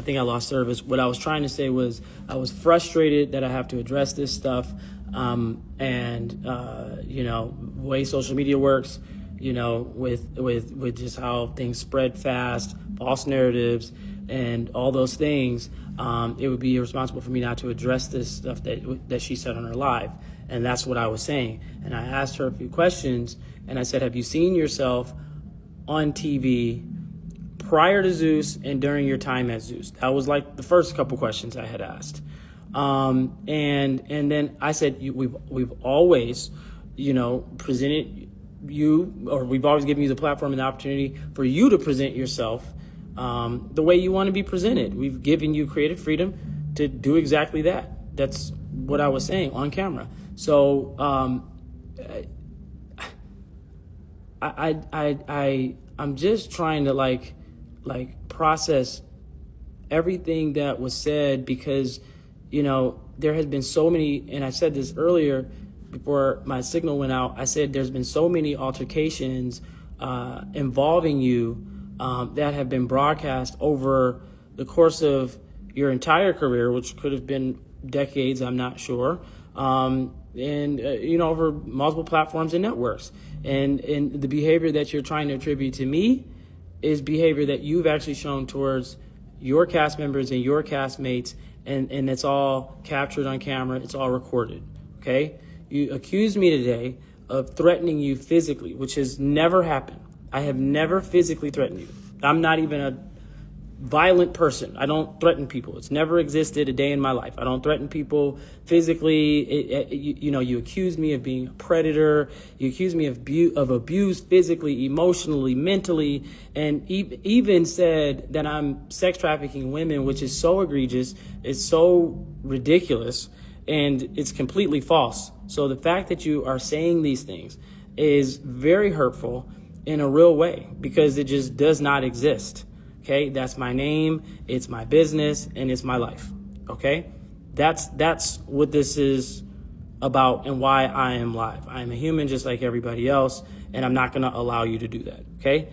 think I lost service. What I was trying to say was I was frustrated that I have to address this stuff. Way social media works, with just how things spread fast, false narratives, and all those things, it would be irresponsible for me not to address this stuff that she said on her live. And that's what I was saying. And I asked her a few questions, and I said, have you seen yourself on TV prior to Zeus and during your time at Zeus? That was like the first couple questions I had asked. And then I said, we've always, presented you, or we've always given you the platform and the opportunity for you to present yourself the way you want to be presented. We've given you creative freedom to do exactly that. That's what I was saying on camera. So I'm just trying to like process everything that was said, because there has been so many, and I said this earlier before my signal went out, I said there's been so many altercations involving you that have been broadcast over the course of your entire career, which could have been decades, I'm not sure, over multiple platforms and networks. And the behavior that you're trying to attribute to me is behavior that you've actually shown towards your cast members and your castmates, and it's all captured on camera, it's all recorded, okay? You accused me today of threatening you physically, which has never happened. I have never physically threatened you. I'm not even a violent person. I don't threaten people. It's never existed a day in my life. I don't threaten people physically. You accuse me of being a predator. You accuse me of abuse physically, emotionally, mentally, and even said that I'm sex trafficking women, which is so egregious. It's so ridiculous, and it's completely false. So the fact that you are saying these things is very hurtful in a real way, because it just does not exist. Okay, that's my name, it's my business, and it's my life. Okay, that's what this is about and why I am live. I am a human just like everybody else, and I'm not going to allow you to do that. Okay,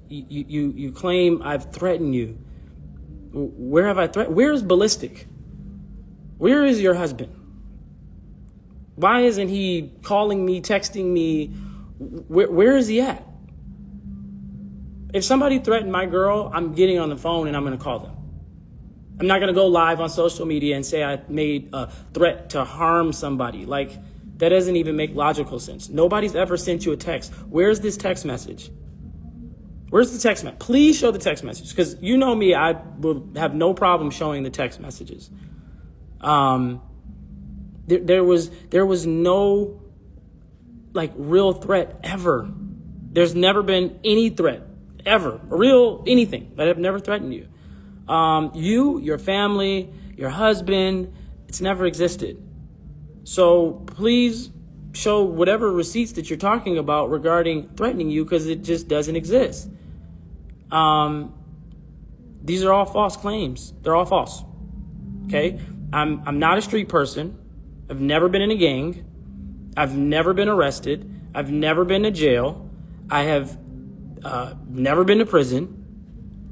you claim I've threatened you. Where have I threatened? Where is Ballistic? Where is your husband? Why isn't he calling me, texting me? Where is he at? If somebody threatened my girl, I'm getting on the phone and I'm going to call them. I'm not going to go live on social media and say I made a threat to harm somebody. Like, that doesn't even make logical sense. Nobody's ever sent you a text. Where's this text message? Where's the text message? Please show the text message, because you know me, I will have no problem showing the text messages. There was no real threat ever. There's never been any threat ever, real anything. But I've never threatened you. Your family, your husband, it's never existed. So please show whatever receipts that you're talking about regarding threatening you, because it just doesn't exist. These are all false claims. They're all false. Okay? I'm not a street person. I've never been in a gang. I've never been arrested. I've never been to jail. I have never been to prison.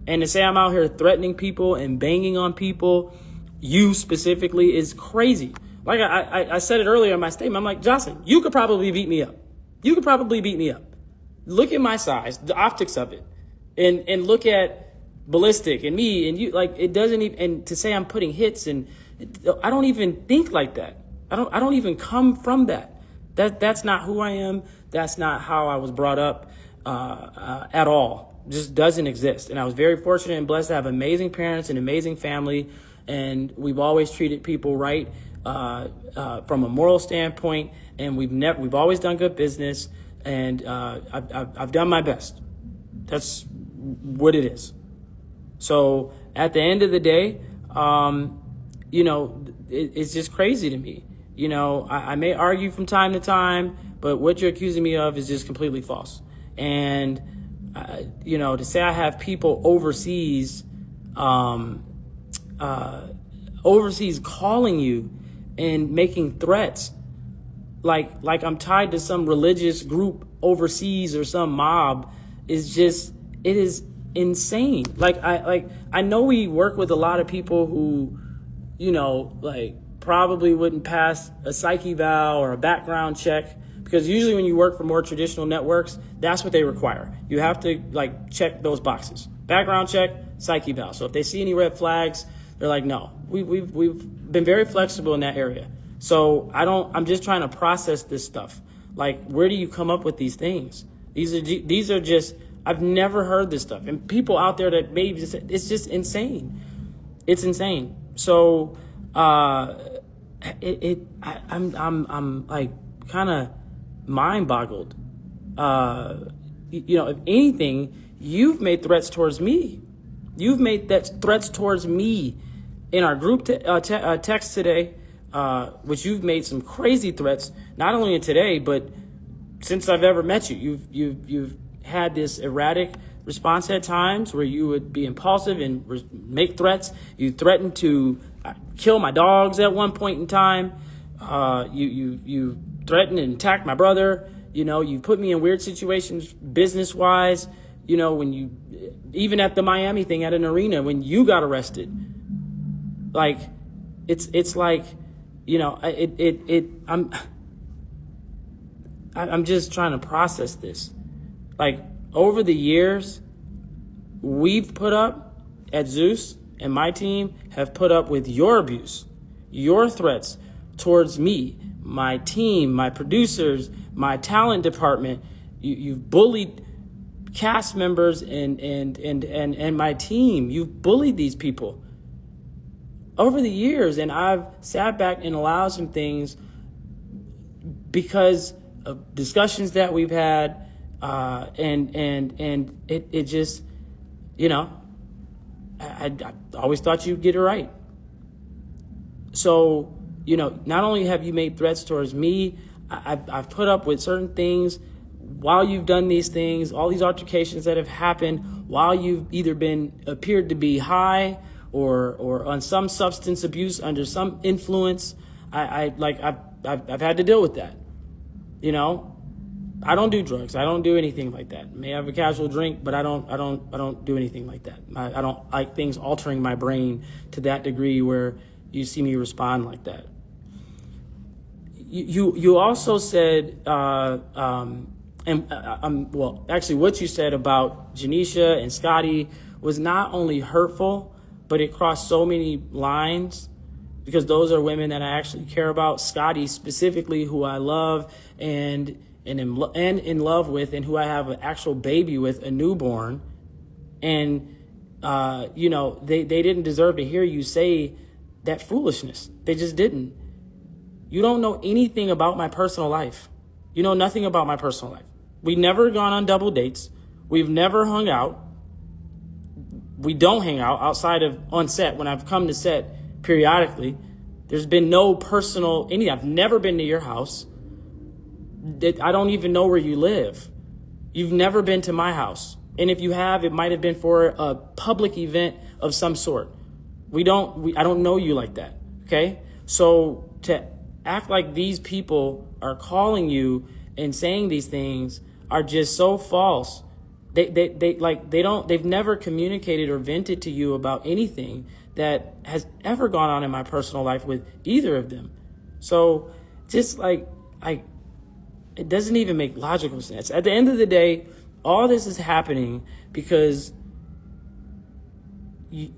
And to say I'm out here threatening people and banging on people, you specifically, is crazy. Like I said it earlier in my statement, I'm like, Joseline, you could probably beat me up. You could probably beat me up. Look at my size, the optics of it, and look at Ballistic and me and you. Like, it doesn't even, and to say I'm putting hits, and I don't even think like that. I don't even come from that. That's not who I am. That's not how I was brought up at all. Just doesn't exist. And I was very fortunate and blessed to have amazing parents and amazing family. And we've always treated people right from a moral standpoint. And we've always done good business. And I've done my best. That's what it is. So at the end of the day, it's just crazy to me. I may argue from time to time, but what you're accusing me of is just completely false. And, to say I have people overseas calling you and making threats, like I'm tied to some religious group overseas or some mob, is just, it is insane. I know we work with a lot of people who, probably wouldn't pass a psych eval or a background check, because usually when you work for more traditional networks, that's what they require. You have to check those boxes: background check, psych eval. So if they see any red flags, they're like, no. We've been very flexible in that area. So I'm just trying to process this stuff. Where do you come up with these things? These are just, I've never heard this stuff. And people out there that maybe it's just insane. It's insane. So I'm kind of mind boggled. If anything, you've made threats towards me. You've made threats towards me in our group text today, which you've made some crazy threats, not only in today, but since I've ever met you. You've had this erratic response at times where you would be impulsive and make threats. You threatened to kill my dogs at one point in time. You threatened and attacked my brother. You put me in weird situations business wise. When you, even at the Miami thing at an arena, when you got arrested, I'm just trying to process this. Over the years, we've put up at Zeus, and my team have put up with your abuse, your threats towards me, my team, my producers, my talent department. You've bullied cast members and my team. You've bullied these people over the years, and I've sat back and allowed some things because of discussions that we've had, and it just, I always thought you'd get it right. So, not only have you made threats towards me, I've put up with certain things while you've done these things, all these altercations that have happened while you've either appeared to be high or on some substance abuse, under some influence. I've had to deal with that. I don't do drugs. I don't do anything like that. May have a casual drink, but I don't do anything like that. I don't like things altering my brain to that degree where you see me respond like that. You also said, actually what you said about Janisha and Scotty was not only hurtful, but it crossed so many lines, because those are women that I actually care about. Scotty specifically, who I love and in love with, and who I have an actual baby with, a newborn. And, they didn't deserve to hear you say that foolishness. They just didn't. You don't know anything about my personal life. You know nothing about my personal life. We've never gone on double dates. We've never hung out. We don't hang out outside of on set. When I've come to set periodically, there's been no personal anything. I've never been to your house. I don't even know where you live. You've never been to my house. And if you have, it might have been for a public event of some sort. I don't know you like that. Okay? So to act like these people are calling you and saying these things are just so false. They've never communicated or vented to you about anything that has ever gone on in my personal life with either of them. So just it doesn't even make logical sense. At the end of the day, all this is happening because you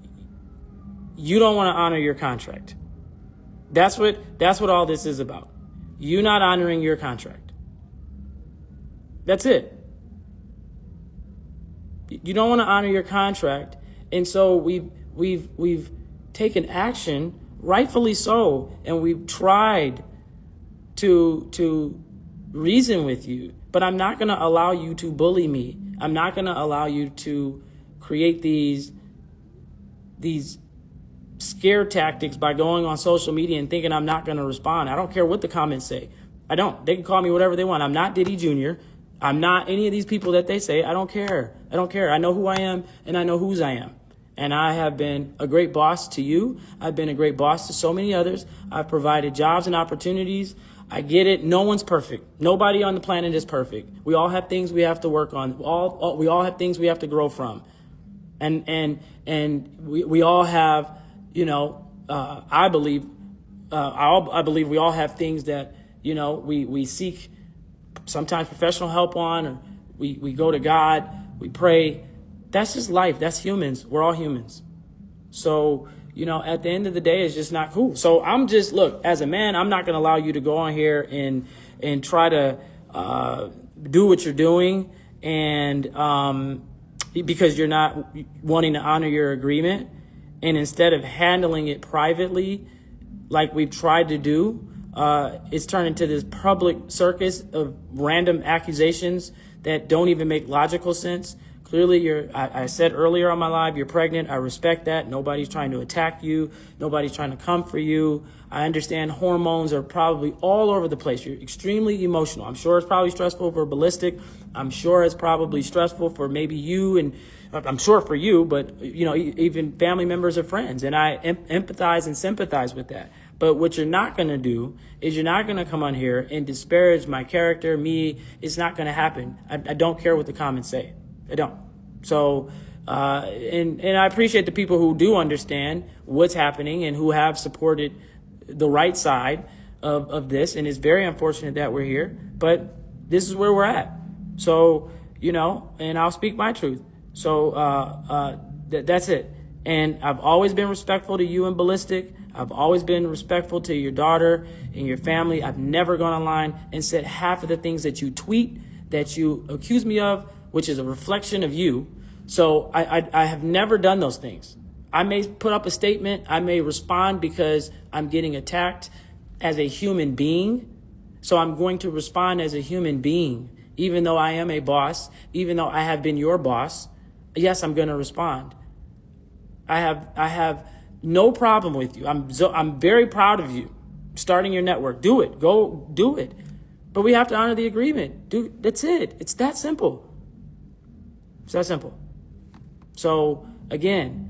don't want to honor your contract. That's what all this is about. You not honoring your contract. That's it. You don't want to honor your contract, and so we've taken action, rightfully so, and we've tried to reason with you. But I'm not going to allow you to bully me. I'm not going to allow you to create these scare tactics by going on social media and thinking I'm not going to respond. I don't care what the comments say. I don't. They can call me whatever they want. I'm not Diddy Jr. I'm not any of these people that they say. I don't care. I know who I am, and I know whose I am. And I have been a great boss to you. I've been a great boss to so many others. I've provided jobs and opportunities. I get it. No one's perfect. Nobody on the planet is perfect. We all have things we have to work on. We all have things we have to grow from. And we all have, I believe we all have things that, we seek sometimes professional help on, or we go to God, we pray. That's just life. That's humans. We're all humans. So, at the end of the day, it's just not cool. So look, as a man, I'm not going to allow you to go on here and try to do what you're doing, and because you're not wanting to honor your agreement, and instead of handling it privately like we've tried to do, it's turned into this public circus of random accusations that don't even make logical sense. Clearly, I said earlier on my live, you're pregnant. I respect that. Nobody's trying to attack you. Nobody's trying to come for you. I understand hormones are probably all over the place. You're extremely emotional. I'm sure it's probably stressful for Ballistic. I'm sure it's probably stressful for maybe you, and I'm sure for you, but even family members or friends. And I empathize and sympathize with that. But what you're not going to do is you're not going to come on here and disparage my character, me. It's not going to happen. I don't care what the comments say. I don't. So, and I appreciate the people who do understand what's happening and who have supported the right side of this. And it's very unfortunate that we're here, but this is where we're at. So, and I'll speak my truth. So, that's it. And I've always been respectful to you and Ballistic. I've always been respectful to your daughter and your family. I've never gone online and said half of the things that you tweet, that you accuse me of, which is a reflection of you. So I have never done those things. I may put up a statement. I may respond because I'm getting attacked as a human being. So I'm going to respond as a human being, even though I am a boss, even though I have been your boss. Yes, I'm going to respond. I have no problem with you. I'm very proud of you starting your network. Do it. Go do it. But we have to honor the agreement. Dude, that's it. It's that simple. It's that simple. So again,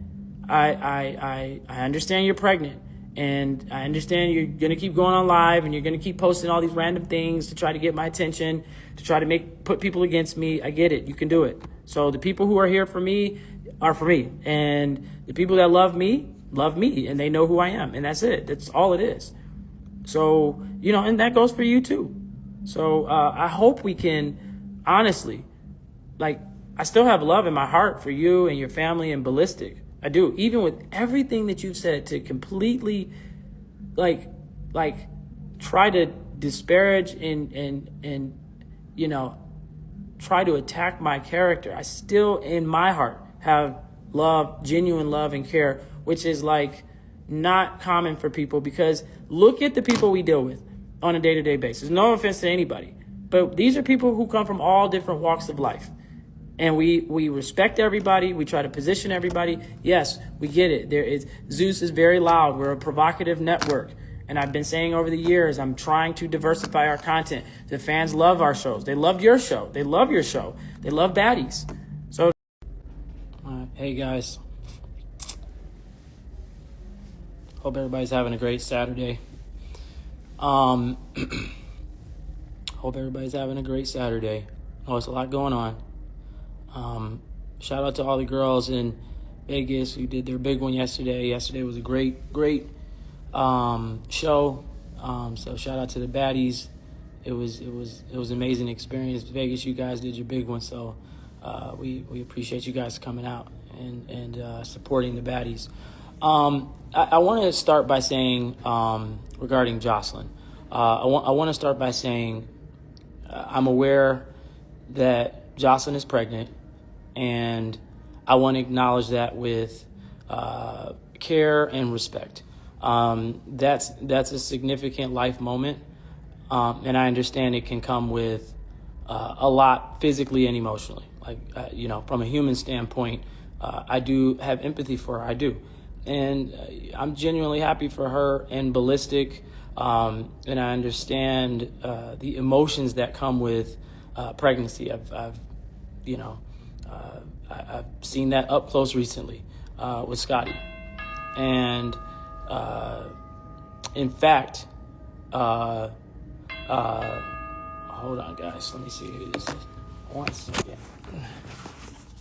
I understand you're pregnant, and I understand you're going to keep going on live, and you're going to keep posting all these random things to try to get my attention, to try to put people against me. I get it. You can do it. So the people who are here for me are for me, and the people that love me, and they know who I am, and that's it. That's all it is. So, and that goes for you too. So I hope we can honestly, I still have love in my heart for you and your family and Ballistic. I do. Even with everything that you've said, to completely try to disparage and try to attack my character, I still in my heart have love, genuine love and care, which is not common for people, because look at the people we deal with on a day-to-day basis. No offense to anybody, but these are people who come from all different walks of life. And we respect everybody. We try to position everybody. Yes, we get it. Zeus is very loud. We're a provocative network. And I've been saying over the years, I'm trying to diversify our content. The fans love our shows. They love your show. They love your show. They love baddies. So, hey guys. Hope everybody's having a great Saturday. Hope everybody's having a great Saturday. Oh, it's a lot going on. Shout out to all the girls in Vegas who did their big one yesterday. Yesterday was a great show. So shout out to the baddies. It was an amazing experience. Vegas, you guys did your big one. So we appreciate you guys coming out and supporting the baddies. I want to start by saying regarding Joseline. I want to start by saying I'm aware that Joseline is pregnant, and I want to acknowledge that with care and respect. That's a significant life moment, and I understand it can come with a lot physically and emotionally. From a human standpoint, I do have empathy for her. I do, and I'm genuinely happy for her and Ballistic, and I understand the emotions that come with pregnancy. I've seen that up close recently with Scotty, and in fact, hold on, guys. Let me see who this is. 1 second.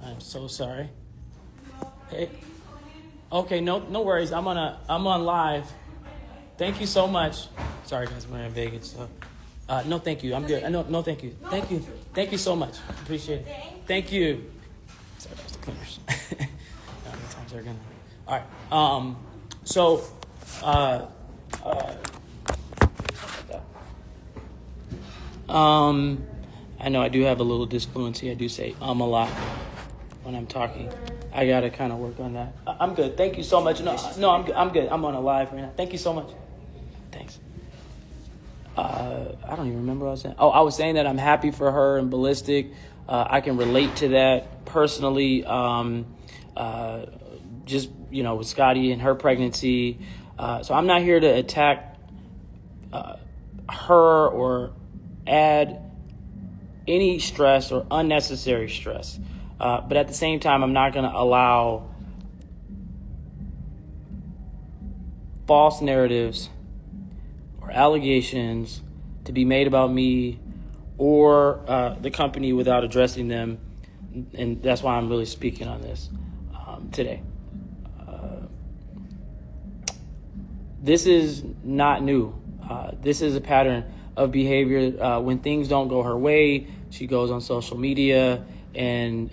I'm so sorry. Hey, okay, no worries. I'm on live. Thank you so much. Sorry guys, we're in Vegas. So, no, thank you. I'm good. No, thank you. Thank you so much. Appreciate it. Thank you. Sorry, that's the cleaners. How many times they're gonna? All right. So, I know I do have a little disfluency. I do say a lot when I'm talking. I gotta kind of work on that. I'm good. Thank you so much. No, I'm good. I'm on a live right now. Thank you so much. Thanks. I don't even remember what I was saying. Oh, I was saying that I'm happy for her and Ballistic. I can relate to that personally. Just, with Scotty and her pregnancy. So I'm not here to attack her or add any stress or unnecessary stress. But at the same time, I'm not going to allow false narratives or allegations to be made about me or the company without addressing them. And that's why I'm really speaking on this today. This is not new. This is a pattern of behavior. When things don't go her way, she goes on social media and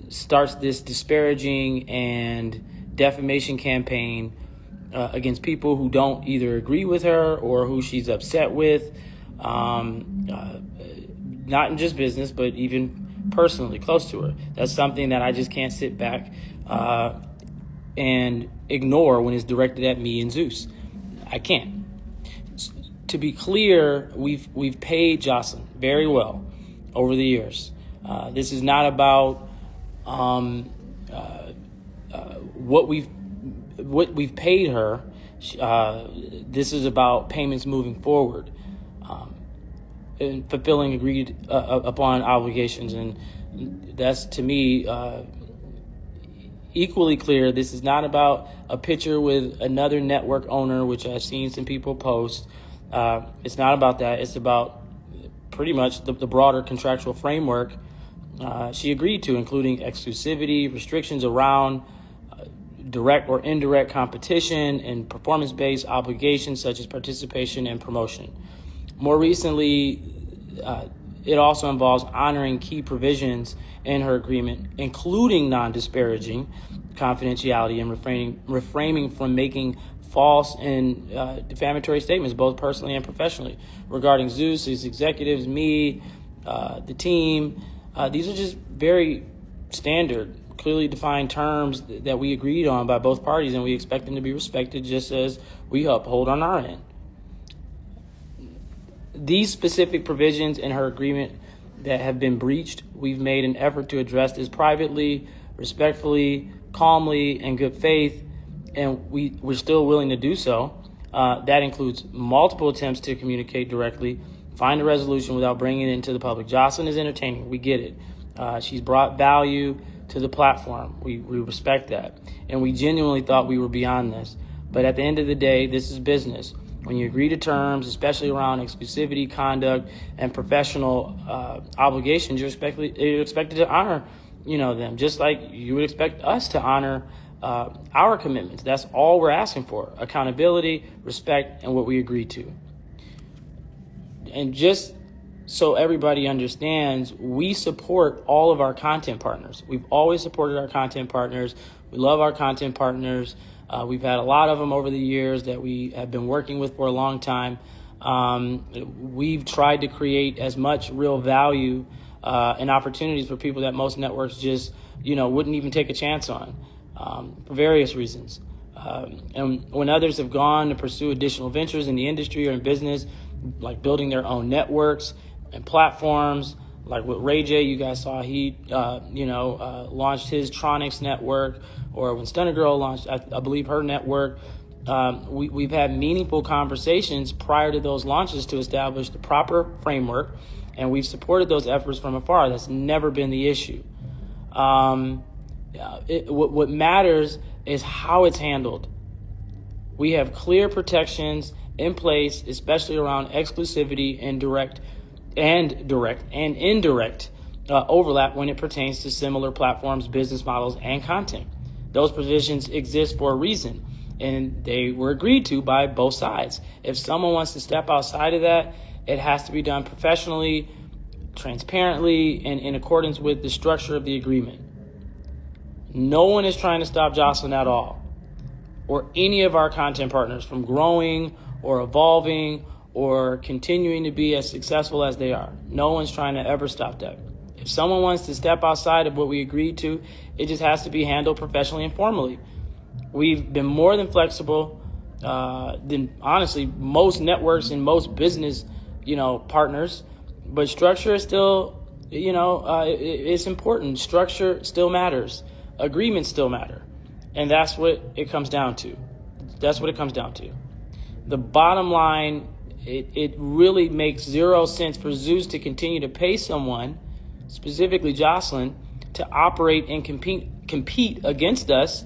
starts this disparaging and defamation campaign against people who don't either agree with her or who she's upset with, not in just business, but even personally close to her. That's something that I just can't sit back and ignore when it's directed at me and Zeus. I can't. To be clear, we've paid Joseline very well over the years. This is not about what we've paid her. This is about payments moving forward and fulfilling agreed upon obligations, and that's to me equally clear. This is not about a picture with another network owner, which I've seen some people post. It's not about that. It's about pretty much the broader contractual framework she agreed to, including exclusivity, restrictions around direct or indirect competition, and performance-based obligations such as participation and promotion. More recently, it also involves honoring key provisions in her agreement, including non-disparaging, confidentiality, and refraining from making false and defamatory statements, both personally and professionally, regarding Zeus, his executives, me, the team. These are just very standard, clearly defined terms that we agreed on by both parties, and we expect them to be respected just as we uphold on our end. These specific provisions in her agreement that have been breached, we've made an effort to address this privately, respectfully, calmly, in good faith, and we're still willing to do so. That includes multiple attempts to communicate directly, find a resolution without bringing it into the public. Joseline is entertaining. We get it. She's brought value to the platform. We respect that. And we genuinely thought we were beyond this. But at the end of the day, this is business. When you agree to terms, especially around exclusivity, conduct, and professional obligations, you're expected to honor, them, just like you would expect us to honor our commitments. That's all we're asking for: accountability, respect, and what we agreed to. And just so everybody understands, we support all of our content partners. We've always supported our content partners. We love our content partners. We've had a lot of them over the years that we have been working with for a long time. We've tried to create as much real value and opportunities for people that most networks just, wouldn't even take a chance on for various reasons. And when others have gone to pursue additional ventures in the industry or in business, like building their own networks and platforms, like with Ray J, you guys saw he, launched his Tronics network, or when Stunner Girl launched, I believe, her network. We've had meaningful conversations prior to those launches to establish the proper framework, and we've supported those efforts from afar. That's never been the issue. What matters is how it's handled. We have clear protections in place, especially around exclusivity and indirect overlap when it pertains to similar platforms, business models, and content. Those provisions exist for a reason, and they were agreed to by both sides. If someone wants to step outside of that, it has to be done professionally, transparently, and in accordance with the structure of the agreement. No one is trying to stop Joseline at all, or any of our content partners from growing or evolving or continuing to be as successful as they are. No one's trying to ever stop that. If someone wants to step outside of what we agreed to, it just has to be handled professionally and formally. We've been more than flexible than, honestly, most networks and most business, partners. But structure is still, it's important. Structure still matters. Agreements still matter. And that's what it comes down to. That's what it comes down to. The bottom line, it really makes zero sense for Zeus to continue to pay someone, specifically Joseline, to operate and compete against us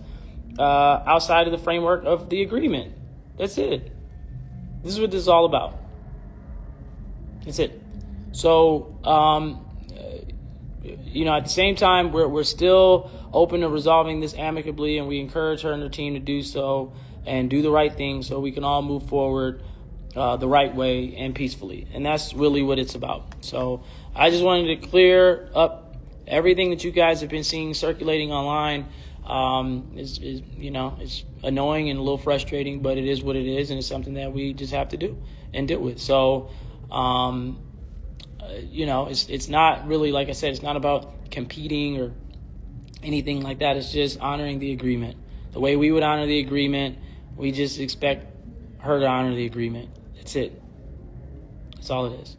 outside of the framework of the agreement. That's it. This is what this is all about. That's it. So, at the same time, we're still open to resolving this amicably, and we encourage her and her team to do so and do the right thing so we can all move forward the right way and peacefully. And that's really what it's about. So I just wanted to clear up everything that you guys have been seeing circulating online. It's annoying and a little frustrating, but it is what it is, and it's something that we just have to do and deal with. So, it's not really, like I said, it's not about competing or anything like that. It's just honoring the agreement. The way we would honor the agreement, we just expect her to honor the agreement. That's it. That's all it is.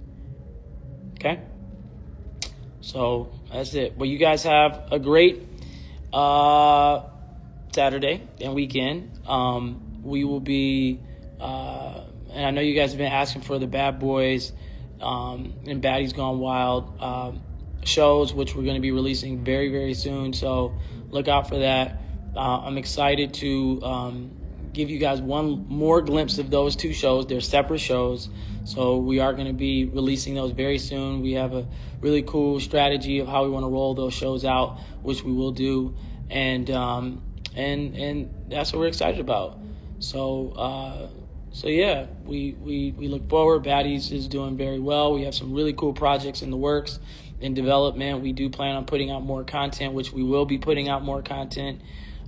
Okay? So that's it. Well, you guys have a great Saturday and weekend. We will be, and I know you guys have been asking for the Bad Boys and Baddies Gone Wild shows, which we're going to be releasing very, very soon. So look out for that. I'm excited to give you guys one more glimpse of those two shows. They're separate shows, so we are going to be releasing those very soon. We have a really cool strategy of how we want to roll those shows out, which we will do, and that's what we're excited about. So yeah, we look forward. Baddies is doing very well. We have some really cool projects in the works, in development. We do plan on putting out more content, which we will be putting out more content.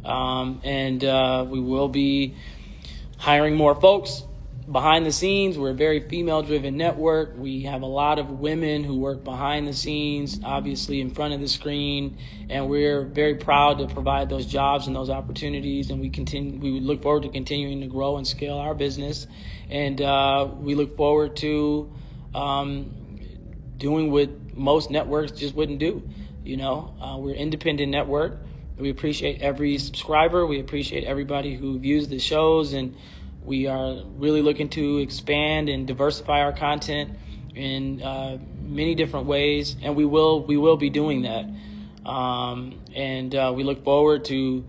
And we will be hiring more folks behind the scenes. We're a very female-driven network. We have a lot of women who work behind the scenes, obviously in front of the screen, and we're very proud to provide those jobs and those opportunities. And we look forward to continuing to grow and scale our business. And we look forward to doing what most networks just wouldn't do. We're an independent network. We appreciate every subscriber. We appreciate everybody who views the shows, and we are really looking to expand and diversify our content in many different ways, and we will be doing that. We look forward to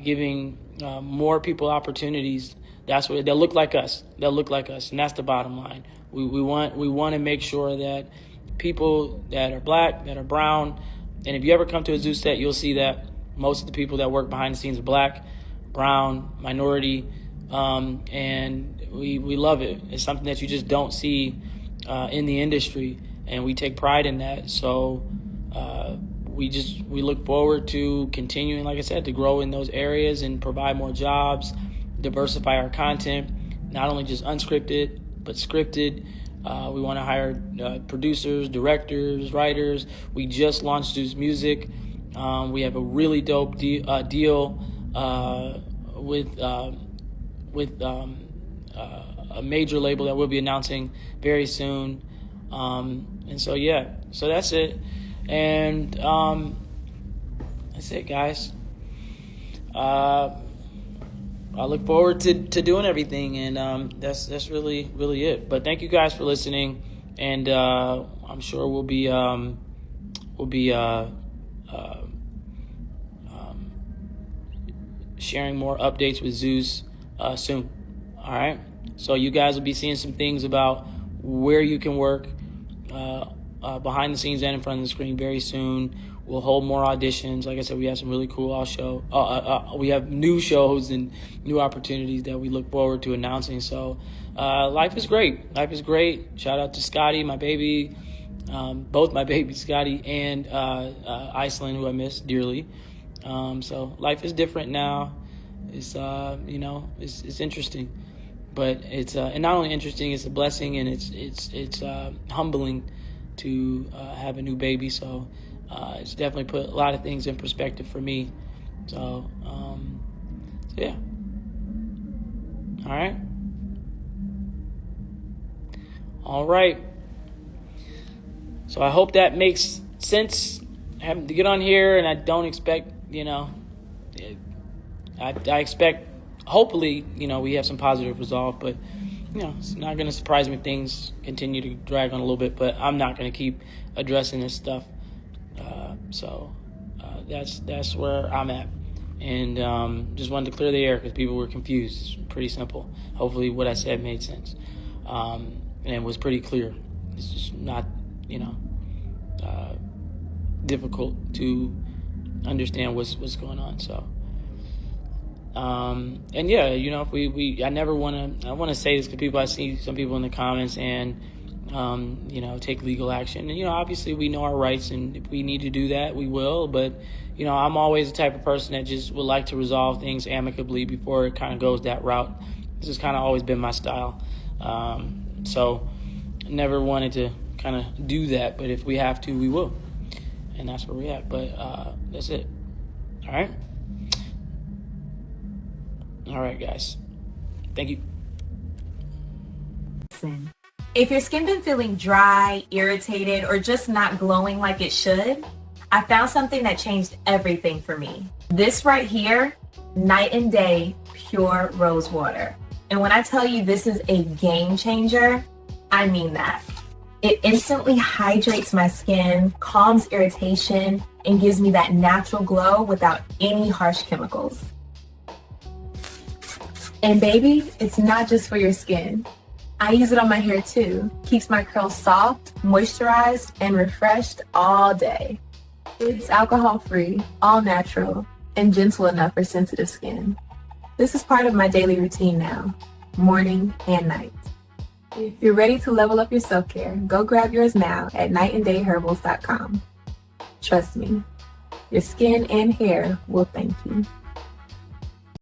giving more people opportunities. That's what they'll look like us. They'll look like us, and that's the bottom line. We want to make sure that people that are black, that are brown, and if you ever come to a Zeus set, you'll see that most of the people that work behind the scenes are black, brown, minority, and we love it. It's something that you just don't see in the industry, and we take pride in that. So we look forward to continuing, like I said, to grow in those areas and provide more jobs, diversify our content, not only just unscripted, but scripted. We want to hire producers, directors, writers. We just launched Zeus Music. We have a really dope deal with a major label that we'll be announcing very soon. So that's it. And that's it, guys. I look forward to doing everything, and that's really, really it. But thank you guys for listening, and I'm sure we'll be sharing more updates with Zeus soon. All right. So you guys will be seeing some things about where you can work behind the scenes and in front of the screen very soon. We'll hold more auditions. Like I said, we have some really cool we have new shows and new opportunities that we look forward to announcing. So life is great. Life is great. Shout out to Scotty, my baby, both my babies, Scotty and Iceland, who I miss dearly. So life is different now. It's it's interesting, but it's and not only interesting, it's a blessing, and it's humbling to have a new baby. So it's definitely put a lot of things in perspective for me. So yeah. All right. So I hope that makes sense. Having to get on here, and I don't expect, I expect, hopefully, we have some positive resolve, but, it's not going to surprise me if things continue to drag on a little bit, but I'm not going to keep addressing this stuff. So that's where I'm at. And just wanted to clear the air because people were confused. It's pretty simple. Hopefully what I said made sense. And it was pretty clear. It's just not, difficult to understand what's going on. So, and yeah, I want to say this to people. I see some people in the comments and, take legal action. And, obviously we know our rights, and if we need to do that, we will. But, I'm always the type of person that just would like to resolve things amicably before it kind of goes that route. This has kind of always been my style. So never wanted to kind of do that, but if we have to, we will. And that's where we're at. But that's it. All right? All right, guys. Thank you. If your skin been feeling dry, irritated, or just not glowing like it should, I found something that changed everything for me. This right here, Night and Day Pure Rose Water. And when I tell you this is a game changer, I mean that. It instantly hydrates my skin, calms irritation, and gives me that natural glow without any harsh chemicals. And baby, it's not just for your skin. I use it on my hair too. Keeps my curls soft, moisturized, and refreshed all day. It's alcohol-free, all natural, and gentle enough for sensitive skin. This is part of my daily routine now, morning and night. If you're ready to level up your self-care, go grab yours now at nightanddayherbals.com. Trust me, your skin and hair will thank you.